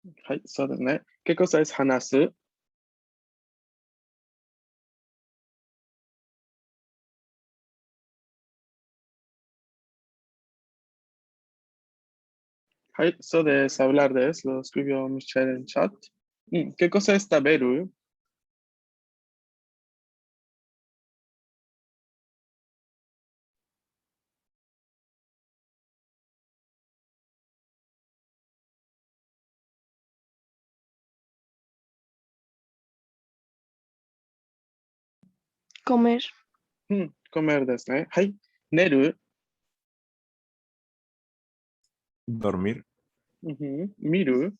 はい、そうですね。¿Qué cosa es 話す? はい、そうです。hablar de eso. Lo escribió Michelle en chat. ¿Qué cosa es 食べる? Comer. Comer ですね。はい。寝る. Dormir. 見る.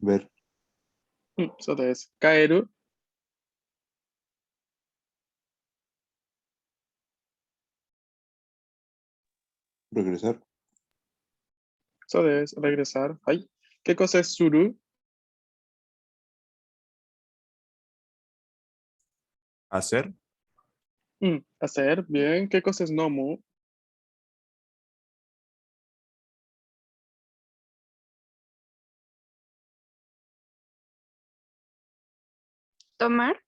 Ver. そうです。帰る. Regresar. そうです。regresar. はい。¿Qué cosa es する? Hacer. Hacer. Bien. ¿Qué cosa es 飲む? Tomar.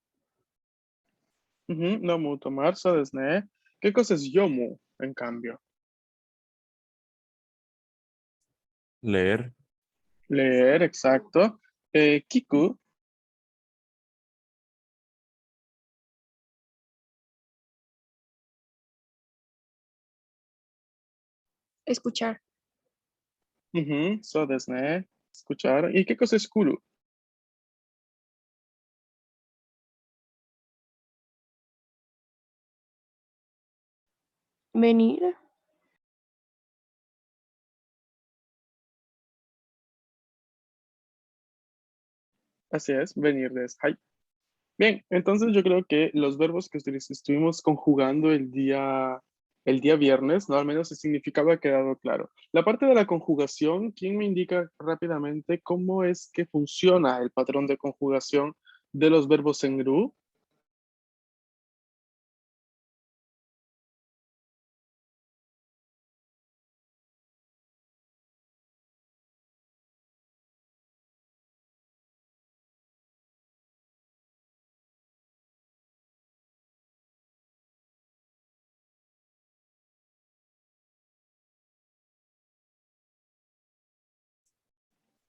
飲む、tomar. そうですね。¿Qué cosa es 読む? En cambio. Leer. Leer, exacto. 聞く. Escuchar. そうですね. Escuchar. ¿Y qué cosa es 来る? Venir. Así es, venir de Skype. Bien, entonces yo creo que los verbos que estuvimos conjugando el día viernes, ¿no? Al menos el significado ha quedado claro. La parte de la conjugación, ¿quién me indica rápidamente cómo es que funciona el patrón de conjugación de los verbos en GRU?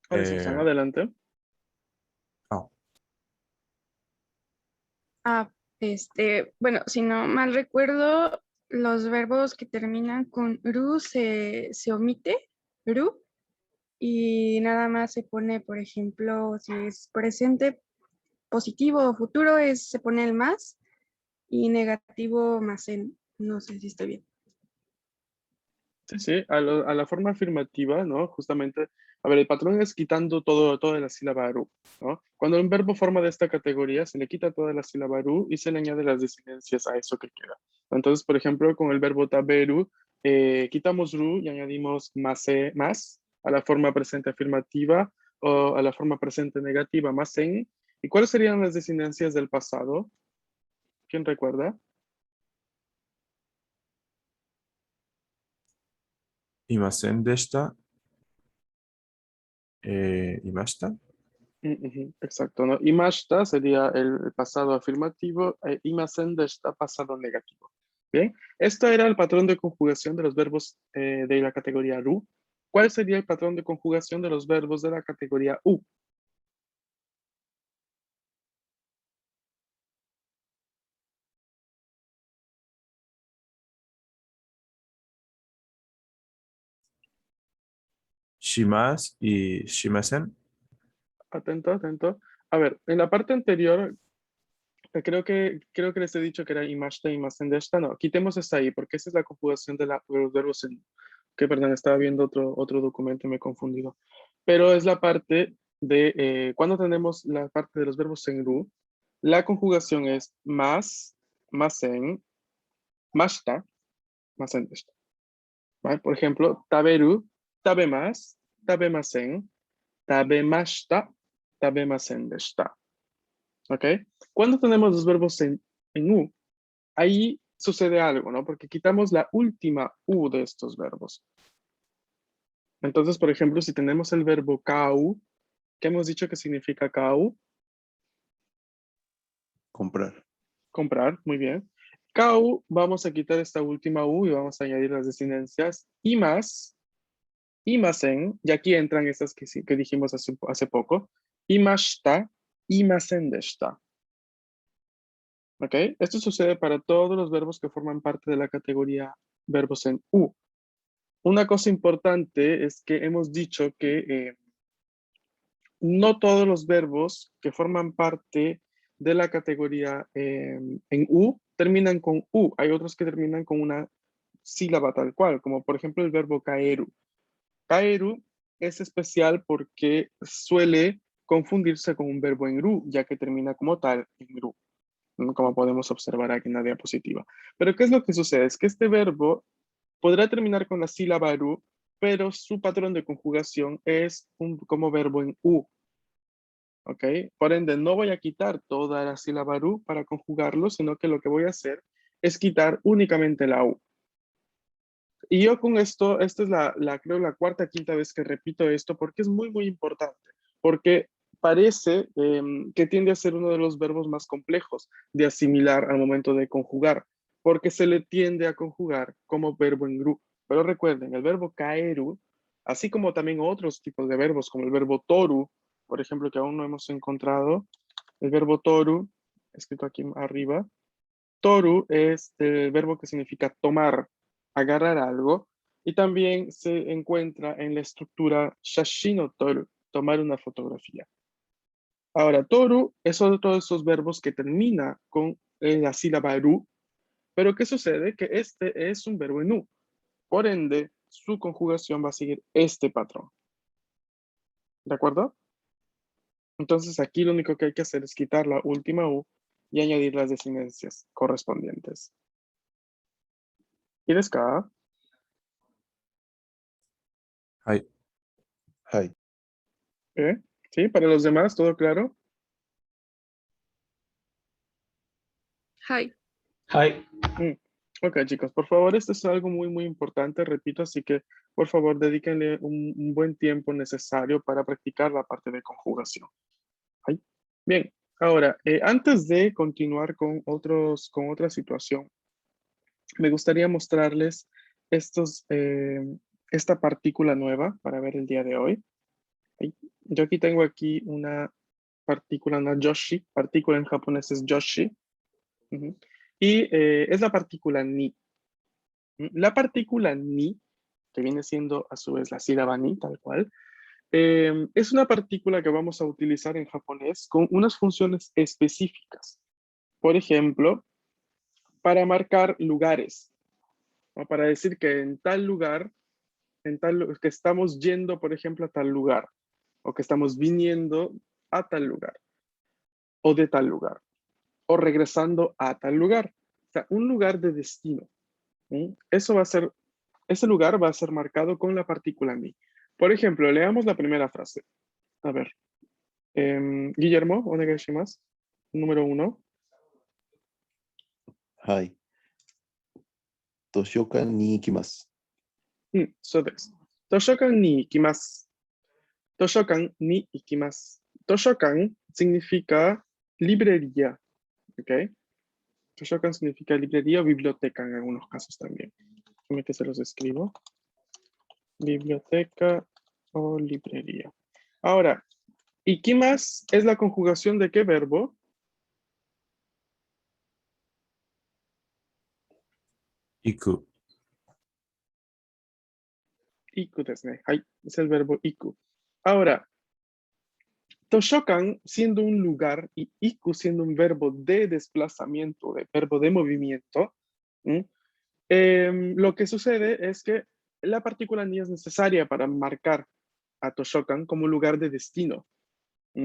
Ahora sí, Eh, adelante. ah, Bueno, si no mal recuerdo, los verbos que terminan con ru se omite, ru, y nada más se pone, por ejemplo, si es presente, positivo o futuro, se pone el más, y negativo más en. No sé si está bien. Sí, sí, a la forma afirmativa, ¿no? Justamente, a ver, el patrón es quitando toda la sílaba ru, ¿no? Cuando un verbo forma de esta categoría, se le quita toda la sílaba ru y se le añade las disinencias a eso que queda. Entonces, por ejemplo, con el verbo taberu, quitamos ru y añadimos más a la forma presente afirmativa o a la forma presente negativa, masen. ¿Y cuáles serían las disinencias del pasado? ¿Quién recuerda? imasen deshita. Imashita. Exacto, ¿no? Imashita sería el pasado afirmativo e imasen deshita pasado negativo. Bien, esto era el patrón de conjugación de los verbos de la categoría ru. ¿Cuál sería el patrón de conjugación de los verbos de la categoría u? Shimas y shimasen. Atento, atento. A ver, en la parte anterior, creo que les he dicho que era imashita, imasen deshita. No, quitemos esta ahí, porque esa es la conjugación de los verbos en que, perdón, estaba viendo otro documento y me he confundido. Pero es la parte de, cuando tenemos la parte de los verbos en ru, la conjugación es más, masen, mashita, masen deshita. ¿Vale? Por ejemplo, taberu, tabemas, tabemasen, tabemashita, tabemasen deshita. ¿Ok? Cuando tenemos los verbos en u, ahí sucede algo, ¿no? Porque quitamos la última u de estos verbos. Entonces, por ejemplo, si tenemos el verbo kau, ¿qué hemos dicho que significa kau? Comprar. Comprar, muy bien. Kau, vamos a quitar esta última U y vamos a añadir las desinencias imas, imasen, y aquí entran estas que dijimos hace poco, imashita, imasen deshita. ¿Ok? Esto sucede para todos los verbos que forman parte de la categoría verbos en U. Una cosa importante es que hemos dicho que no todos los verbos que forman parte de la categoría en U terminan con U. Hay otros que terminan con una sílaba tal cual, como por ejemplo el verbo caeru. Caeru es especial porque suele confundirse con un verbo en ru, ya que termina como tal en ru, como podemos observar aquí en la diapositiva. Pero ¿qué es lo que sucede? Es que este verbo podrá terminar con la sílaba ru, pero su patrón de conjugación es como verbo en U. ¿Ok? Por ende, no voy a quitar toda la sílaba ru para conjugarlo, sino que lo que voy a hacer es quitar únicamente la U. Y yo con esto, esta es creo la cuarta, quinta vez que repito esto, porque es muy, muy importante, porque parece que tiende a ser uno de los verbos más complejos de asimilar al momento de conjugar, porque se le tiende a conjugar como verbo en gru. Pero recuerden, el verbo caeru, así como también otros tipos de verbos, como el verbo toru, por ejemplo, que aún no hemos encontrado, el verbo toru, escrito aquí arriba, toru es el verbo que significa tomar, agarrar algo, y también se encuentra en la estructura shashino toru, tomar una fotografía. Ahora, toru es otro de esos verbos que termina con la sílaba ru, pero ¿qué sucede? Que este es un verbo en u. Por ende, su conjugación va a seguir este patrón. ¿De acuerdo? Entonces aquí lo único que hay que hacer es quitar la última u y añadir las desinencias correspondientes. ¿Y acá? はい。はい。 ¿Sí? Para los demás, ¿todo claro? Hi. Hi. Ok, chicos, por favor, esto es algo muy, muy importante, repito, así que por favor, dedíquenle un buen tiempo necesario para practicar la parte de conjugación. ¿Ay? Bien, ahora, antes de continuar con otra situación, me gustaría mostrarles esta partícula nueva para ver el día de hoy. ¿Ay? Yo aquí tengo una partícula, una joshi, partícula en japonés es joshi, ujú, y es la partícula ni. La partícula ni, que viene siendo a su vez la sílaba ni, tal cual, es una partícula que vamos a utilizar en japonés con unas funciones específicas. Por ejemplo, para marcar lugares, o para decir que en tal lugar, que estamos yendo, por ejemplo, a tal lugar, o que estamos viniendo a tal lugar, o de tal lugar, o regresando a tal lugar. O sea, un lugar de destino. Eso va a ser, ese lugar va a ser marcado con la partícula ni. Por ejemplo, leamos la primera frase. A ver, Guillermo, onegai shimasu. Número 1. はい。図書館に行きます。そうです。図書館に行きます。図書館に行きます。図書館 significa librería. ¿Ok? 図書館 significa librería o biblioteca en algunos casos también. Déjame que se los escribo. Biblioteca o librería. Ahora, ikimas es la conjugación de qué verbo? 行く。 Iku desu ne. Hai, es el verbo iku. Ahora, Toshokan siendo un lugar y iku siendo un verbo de desplazamiento, de verbo de movimiento, lo que sucede es que la partícula ni es necesaria para marcar a Toshokan como lugar de destino.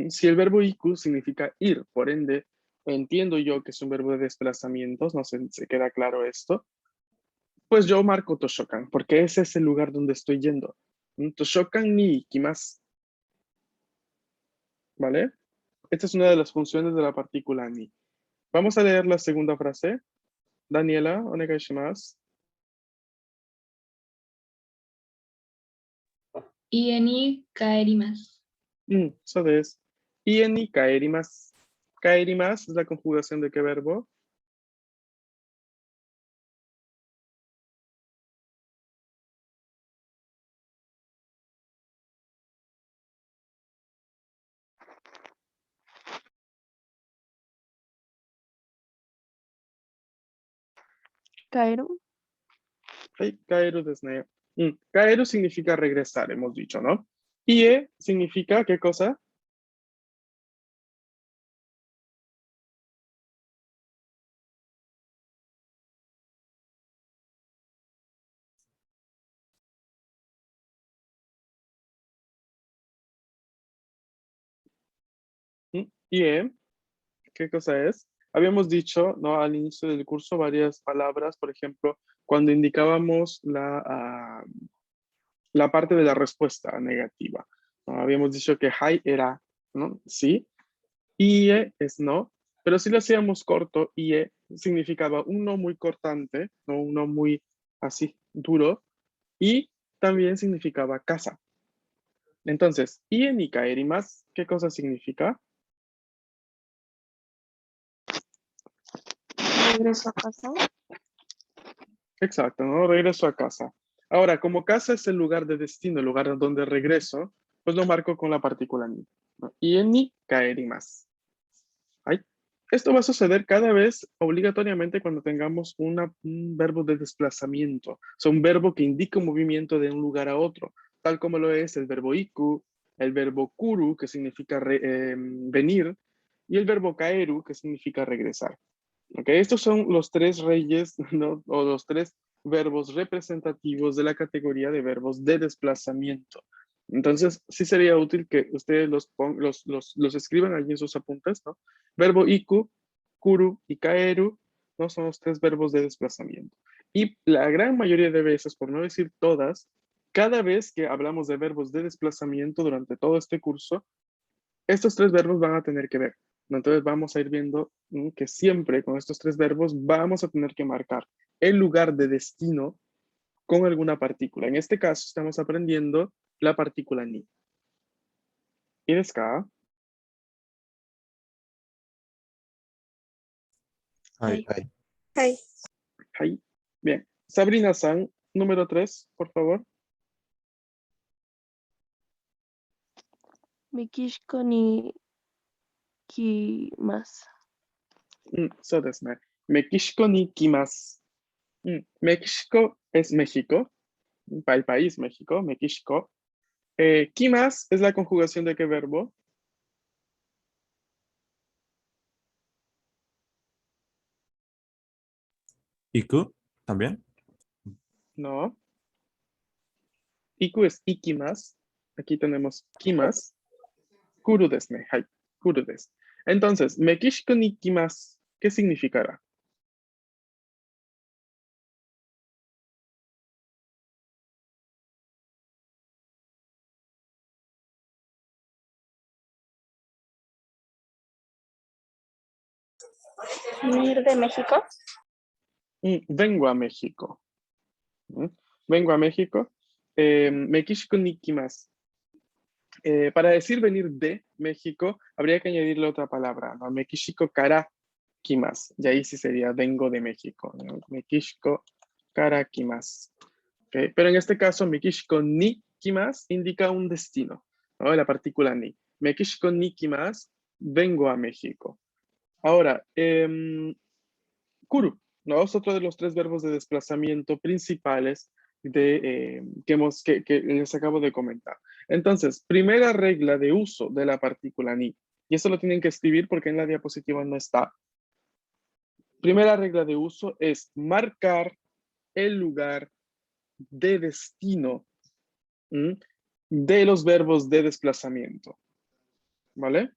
Si el verbo iku significa ir, por ende, entiendo yo que es un verbo de desplazamientos, no sé si se queda claro esto, pues yo marco Toshokan, porque ese es el lugar donde estoy yendo. Toshokan ni ikimasu. ¿Vale? Esta es una de las funciones de la partícula ni. Vamos a leer la segunda frase. Daniela, onegai shimasu. 家に帰ります。Eso es. Ie ni kaerimasu. Kaerimasu es la conjugación de qué verbo? Kaeru. Hey, kaeru desu ne. Kaeru significa regresar, hemos dicho, ¿no? Ie significa ¿qué cosa? Ie, ¿qué cosa es? Habíamos dicho, ¿no? Al inicio del curso varias palabras, por ejemplo, cuando indicábamos la parte de la respuesta negativa, ¿no? Habíamos dicho que hai era, ¿no? Sí. Ie es no, pero si lo hacíamos corto, ie significaba un no muy cortante, ¿no? Un no muy así duro, y también significaba casa. Entonces, ie ni kaerimasu, ¿qué cosa significa? Regreso a casa. Exacto, ¿no? Regreso a casa. Ahora, como casa es el lugar de destino, el lugar donde regreso, pues lo marco con la partícula ni, ¿no? Ie ni kaerimasu. Ay, esto va a suceder cada vez obligatoriamente cuando tengamos un verbo de desplazamiento, o sea, un verbo que indica un movimiento de un lugar a otro, tal como lo es el verbo iku, el verbo kuru, que significa venir, y el verbo kaeru, que significa regresar. ¿Okay? Estos son los tres reyes, ¿no? O los tres verbos representativos de la categoría de verbos de desplazamiento. Entonces, sí sería útil que ustedes los escriban allí en sus apuntes, ¿no? Verbo iku, kuru y kaeru, ¿no? Son los tres verbos de desplazamiento. Y la gran mayoría de veces, por no decir todas, cada vez que hablamos de verbos de desplazamiento durante todo este curso, estos tres verbos van a tener que ver. Entonces vamos a ir viendo que siempre con estos tres verbos vamos a tener que marcar el lugar de destino con alguna partícula. En este caso estamos aprendiendo la partícula ni. ¿Y desu ka? Hai. Hai. Hai. Bien. Sabrina-san, número 3, por favor. Mekishiko ni kimasu. So desu ne. México ni kimasu. México es México. El país México, México. Kimas es la conjugación de qué verbo? Iku. También. No. Iku es ikimas. Aquí tenemos kimas. Kuru desu ne. Hai. Kuru desu. Entonces, México ni kimasu, ¿qué significará? Ir de México. Vengo a México. Vengo a México. México ni kimasu. Para decir venir de México, habría que añadirle otra palabra, ¿no? México kara kimasu. Y ahí sí sería vengo de México, ¿no? México kara kimasu. ¿Okay? Pero en este caso, México ni kimasu indica un destino, ¿no? La partícula ni. México ni kimasu, vengo a México. Ahora, kuru, ¿no? Es otro de los tres verbos de desplazamiento principales que les acabo de comentar. Entonces, primera regla de uso de la partícula ni, y eso lo tienen que escribir porque en la diapositiva no está. Primera regla de uso es marcar el lugar de destino de los verbos de desplazamiento. ¿Vale?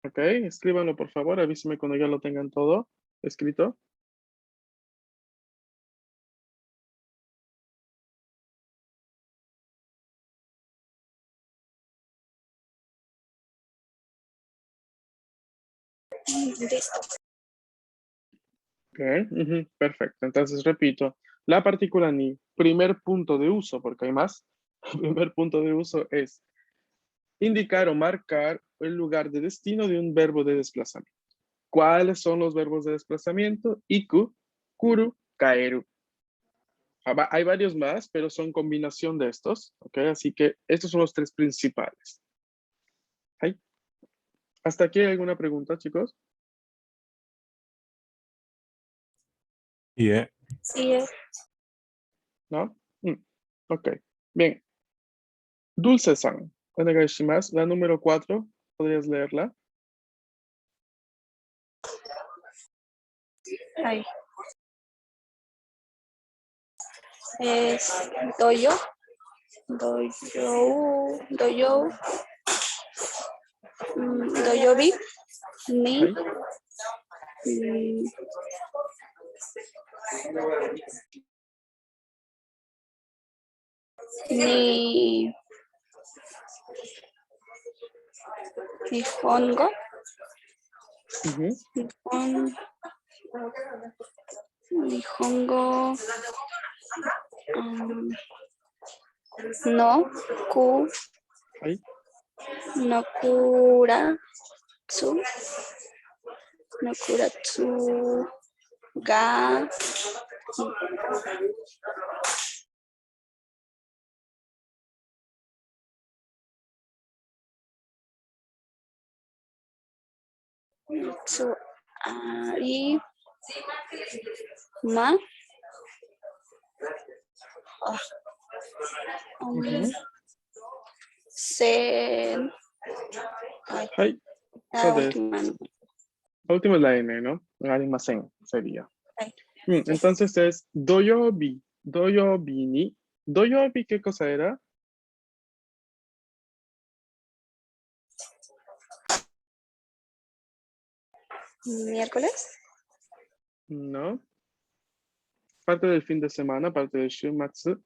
Ok, escríbanlo por favor, avísenme cuando ya lo tengan todo escrito. Bien, perfecto. Entonces repito, la partícula ni, primer punto de uso, porque hay más. Primer punto de uso es indicar o marcar el lugar de destino de un verbo de desplazamiento. ¿Cuáles son los verbos de desplazamiento? Iku, kuru, kaeru. Hay varios más, pero son combinación de estos, ¿ok? Así que estos son los tres principales. ¿Hay? ¿Hasta aquí hay alguna pregunta, chicos? Y Sí, ¿No? Ok, bien. Dulce-san, onegaishimasu. La número 4, ¿podrías leerla? ahí. Es doyo, doyo, doyobi, ni, ¿Hay? mm, ni, nihongo, Ujú. nihongo, no, ¿Hay? no kuratsu, no kuratsu ga, tsu ari, ma, Ujú. sen, ay, ¿Hay? la So de última, la última es la N, ¿no? Arimasen sería. ay, sí. Entonces es doyobi. Doyobi ni. Doyobi, ¿qué cosa era? Miércoles, No. Parte del fin de semana, parte del shumatsu.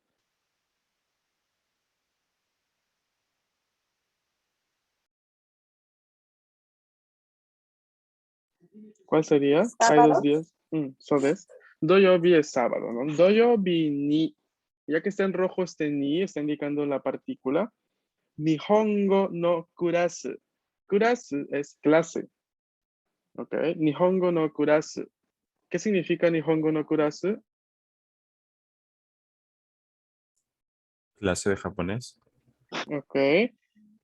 ¿Cuál sería? Hay sábado, 2 días. So des. Doyobi es sábado, ¿no? Doyobi ni. Ya que está en rojo este ni, está indicando la partícula. Nihongo no kurasu. Kurasu es clase. ¿Ok? Nihongo no kurasu. ¿Qué significa Nihongo no kurasu? clase de japonés. ¿Ok?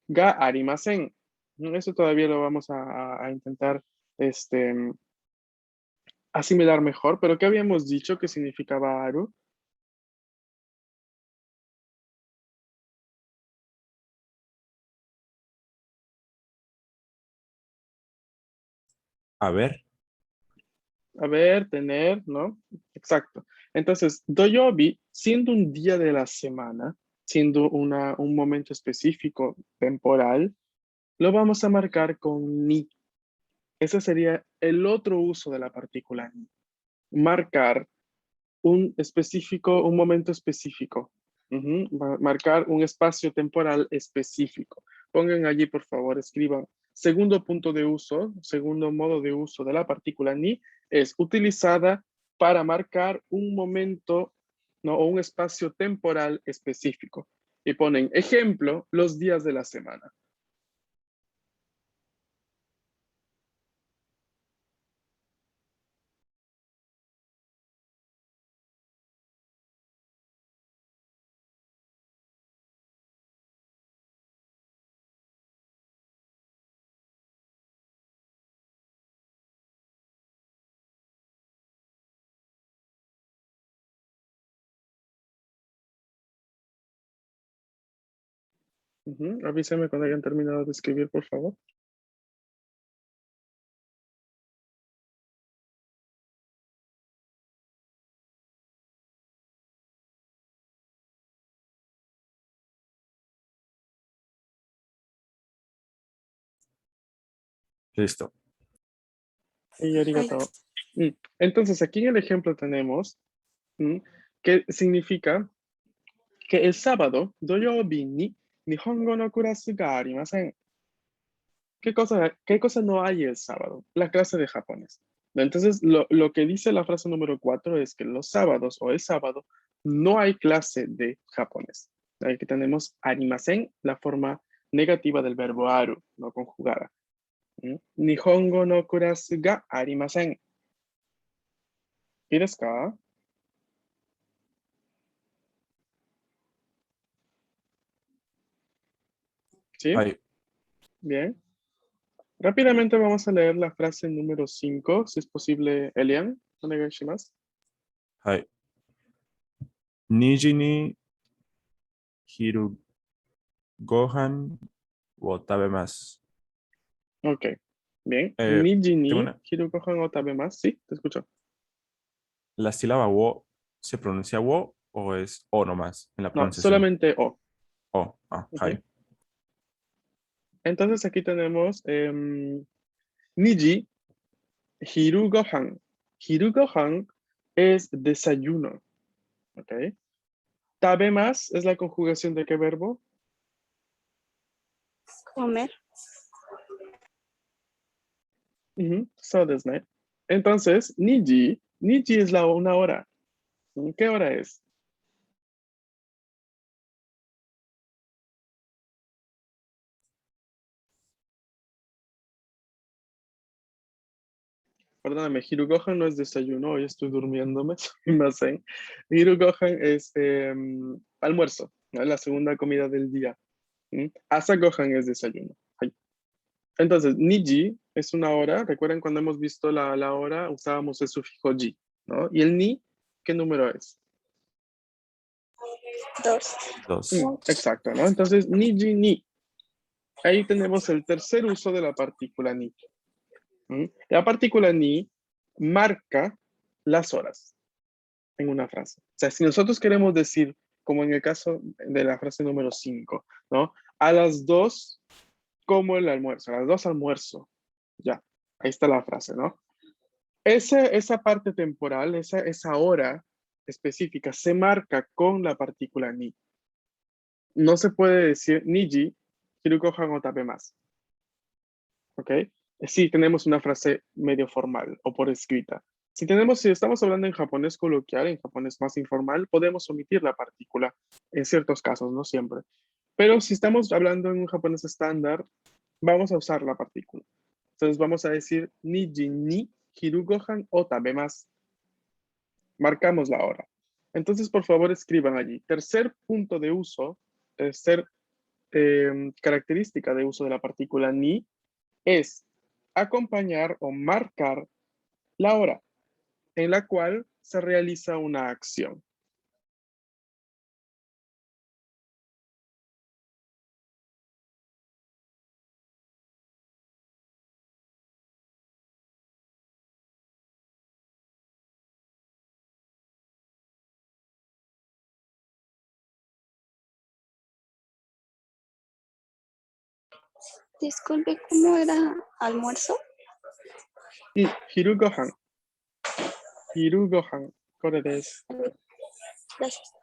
Ga arimasen. Eso todavía lo vamos a intentar asimilar mejor, pero ¿qué habíamos dicho que significaba aru? A ver, A ver, tener, ¿no? Exacto. Entonces, doyobi, siendo un día de la semana, siendo un momento específico, temporal, lo vamos a marcar con ni. Ese sería el otro uso de la partícula ni. Marcar un específico, un momento específico. Marcar un espacio temporal específico. Pongan allí, por favor, escriban. Segundo punto de uso, segundo modo de uso de la partícula ni es utilizada para marcar un momento, ¿no? O un espacio temporal específico. Y ponen ejemplo, los días de la semana. Avísenme cuando hayan terminado de escribir, por favor. listo. Y arigato. Entonces, aquí en el ejemplo tenemos que significa que el sábado, doyobi ni nihongo no kurasu ga arimasen. ¿Qué cosa no hay el sábado? La clase de japonés. Entonces, lo que dice la frase número 4 es que los sábados o el sábado no hay clase de japonés. Aquí tenemos arimasen, la forma negativa del verbo aru, no conjugada. Nihongo no kurasu ga arimasen. ¿Y desu ka? ¿Sí? Hay. Bien. Rápidamente vamos a leer la frase número 5, si es posible, Elian. Onegai shimasu. はい。2時に昼ご飯を食べます。 Ok, bien. Eh, Niji tengo ni una- hiru gohan o tabemasu. Sí, te escucho. ¿La sílaba wo se pronuncia wo o es o nomás en la No, pronunciación? solamente o. O. Ah, Ok. hay. Entonces aquí tenemos Niji hiru gohan. Hiru gohan es desayuno. Ok. Tabemasu es la conjugación de qué verbo? Comer. So desu ne. Entonces, Niji es una hora. ¿Qué hora es? Perdóname, Hirugohan no es desayuno, hoy estoy durmiéndome, sumimasen. Hirugohan es almuerzo, ¿no? La segunda comida del día. Asagohan es desayuno. Ay. Entonces, Niji es una hora. Recuerden cuando hemos visto la hora, usábamos el sufijo ji, ¿no? Y el ni, ¿qué número es? 2. 2. Exacto, ¿no? Entonces, Niji ni. Ahí tenemos el tercer uso de la partícula ni. La partícula ni marca las horas en una frase. O sea, si nosotros queremos decir, como en el caso de la frase número 5, ¿no? A las 2 como el almuerzo, a las 2 almuerzo. Ya, ahí está la frase, ¿no? Esa parte temporal, esa hora específica, se marca con la partícula ni. No se puede decir niji, hirukohan o tabemasu. ¿Ok? Sí, tenemos una frase medio formal o por escrita. Si estamos hablando en japonés coloquial, en japonés más informal, podemos omitir la partícula en ciertos casos, no siempre. Pero si estamos hablando en un japonés estándar, vamos a usar la partícula. Entonces vamos a decir niji ni hirugohan o tabemasu. Marcamos la hora. Entonces, por favor, escriban allí. Tercer punto de uso, tercer característica de uso de la partícula ni es acompañar o marcar la hora en la cual se realiza una acción. Disculpe, ¿cómo era almuerzo? Hiru gohan. Hiru gohan. Kore desu. Gracias.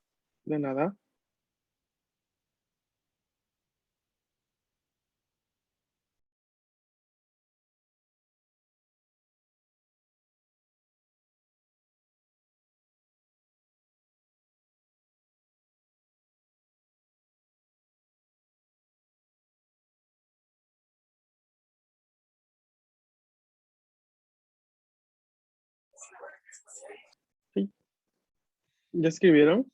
De nada. Sí. ¿Ya escribieron?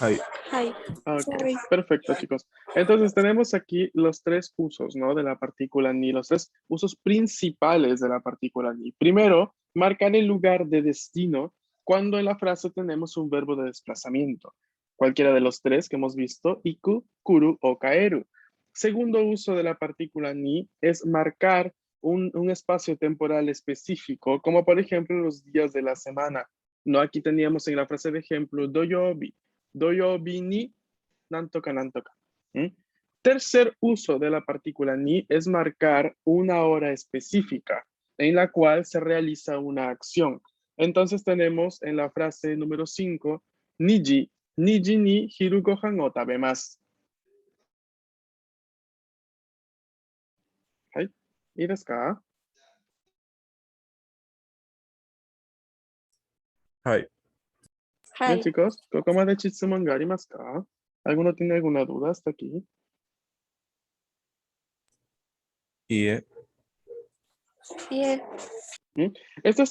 Hay. Hi. Ok, Sorry. perfecto, chicos. Entonces tenemos aquí los tres usos, ¿no? De la partícula ni, los tres usos principales de la partícula ni. Primero, marcar el lugar de destino cuando en la frase tenemos un verbo de desplazamiento. Cualquiera de los tres que hemos visto, iku, kuru o kaeru. Segundo uso de la partícula ni es marcar un espacio temporal específico, como por ejemplo los días de la semana. No, aquí teníamos en la frase de ejemplo, doyobi. Doyobi ni nantoka nantoka. Tercer uso de la partícula ni es marcar una hora específica en la cual se realiza una acción. Entonces tenemos en la frase número 5, niji ni hiru gohan o tabemasu. ¿いいですか?はい。Bien, はい。 chicos, ¿cómo de chitsuman ga arimasu ka? ¿Alguno tiene alguna duda hasta aquí? いいえ。いえ、 Esta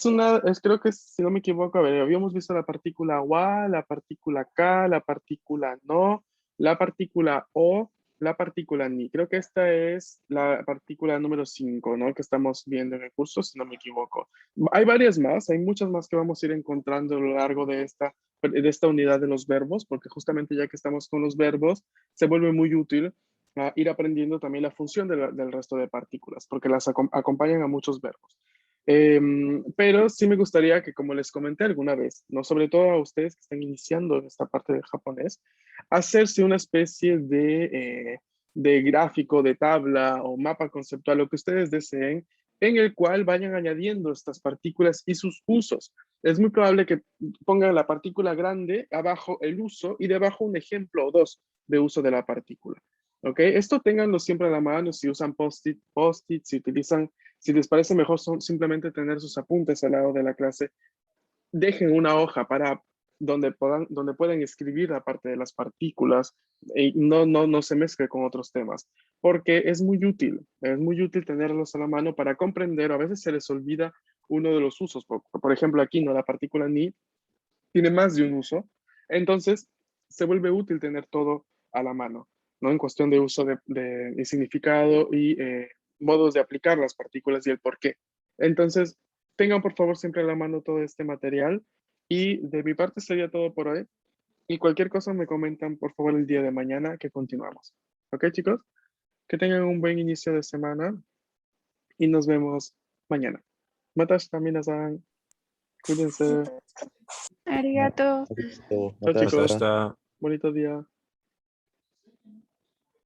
creo que si no me equivoco, a ver, habíamos visto la partícula wa, la partícula ka, la partícula no, la partícula o, la partícula ni. Creo que esta es la partícula número 5, ¿no? Que estamos viendo en el curso, si no me equivoco. Hay varias más, hay muchas más que vamos a ir encontrando a lo largo de esta unidad de los verbos, porque justamente ya que estamos con los verbos, se vuelve muy útil ir aprendiendo también la función del resto de partículas, porque las acompañan a muchos verbos. Pero sí me gustaría que, como les comenté alguna vez, no sobre todo a ustedes que están iniciando en esta parte del japonés, hacerse una especie de gráfico, de tabla o mapa conceptual, lo que ustedes deseen, en el cual vayan añadiendo estas partículas y sus usos. Es muy probable que pongan la partícula grande, abajo el uso y debajo un ejemplo o dos de uso de la partícula. ¿Ok? Esto ténganlo siempre a la mano si usan post-it, si utilizan, si les parece mejor simplemente tener sus apuntes al lado de la clase, dejen una hoja para donde puedan escribir la parte de las partículas y no se mezcle con otros temas, porque es muy útil tenerlos a la mano para comprender, a veces se les olvida uno de los usos, por ejemplo aquí, ¿no? La partícula ni tiene más de un uso, entonces se vuelve útil tener todo a la mano, ¿no? En cuestión de uso de significado y modos de aplicar las partículas y el por qué. Entonces, tengan por favor siempre a la mano todo este material y de mi parte sería todo por hoy. Y cualquier cosa me comentan por favor el día de mañana que continuamos. ¿Ok, chicos? Que tengan un buen inicio de semana y nos vemos mañana. Matashi minasan. Cuídense. ありがとう。ありがとう。ま Chao, た明日。 chicos. また明日。 Bonito día.